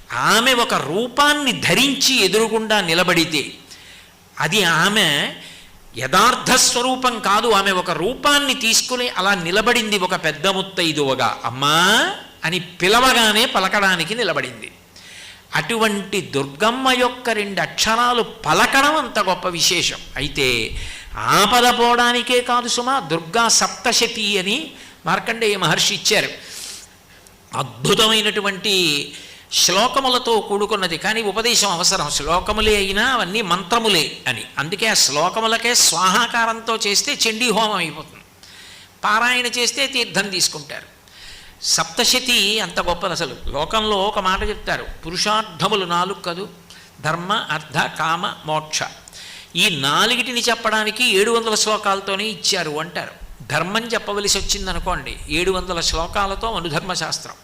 ఆమె ఒక రూపాన్ని ధరించి ఎదురుగుండా నిలబడితే అది ఆమె యథార్థ స్వరూపం కాదు. ఆమె ఒక రూపాన్ని తీసుకుని అలా నిలబడింది. ఒక పెద్ద ముత్తైదువగా అమ్మా అని పిలవగానే పలకడానికి నిలబడింది. అటువంటి దుర్గమ్మ యొక్క 2 అక్షరాలు పలకడం అంత గొప్ప విశేషం. అయితే ఆపద పోవడానికే కాదు సుమా, దుర్గా సప్తశతి అని మార్కండేయ మహర్షి ఇచ్చారు. అద్భుతమైనటువంటి శ్లోకములతో కూడుకున్నది. కానీ ఉపదేశం అవసరం. శ్లోకములే అయినా అవన్నీ మంత్రములే అని. అందుకే ఆ శ్లోకములకే స్వాహాకారంతో చేస్తే చండీ హోమం అయిపోతుంది. పారాయణ చేస్తే తీర్థం తీసుకుంటారు. సప్తశతి అంత గొప్పది. అసలు లోకంలో ఒక మాట చెప్తారు, పురుషార్థములు 4 కదూ, ధర్మ అర్థ కామ మోక్ష. ఈ 4టిని చెప్పడానికి 700 శ్లోకాలతోనే ఇచ్చారు అంటారు. ధర్మం చెప్పవలసి వచ్చిందనుకోండి 700 శ్లోకాలతో మనుధర్మశాస్త్రం.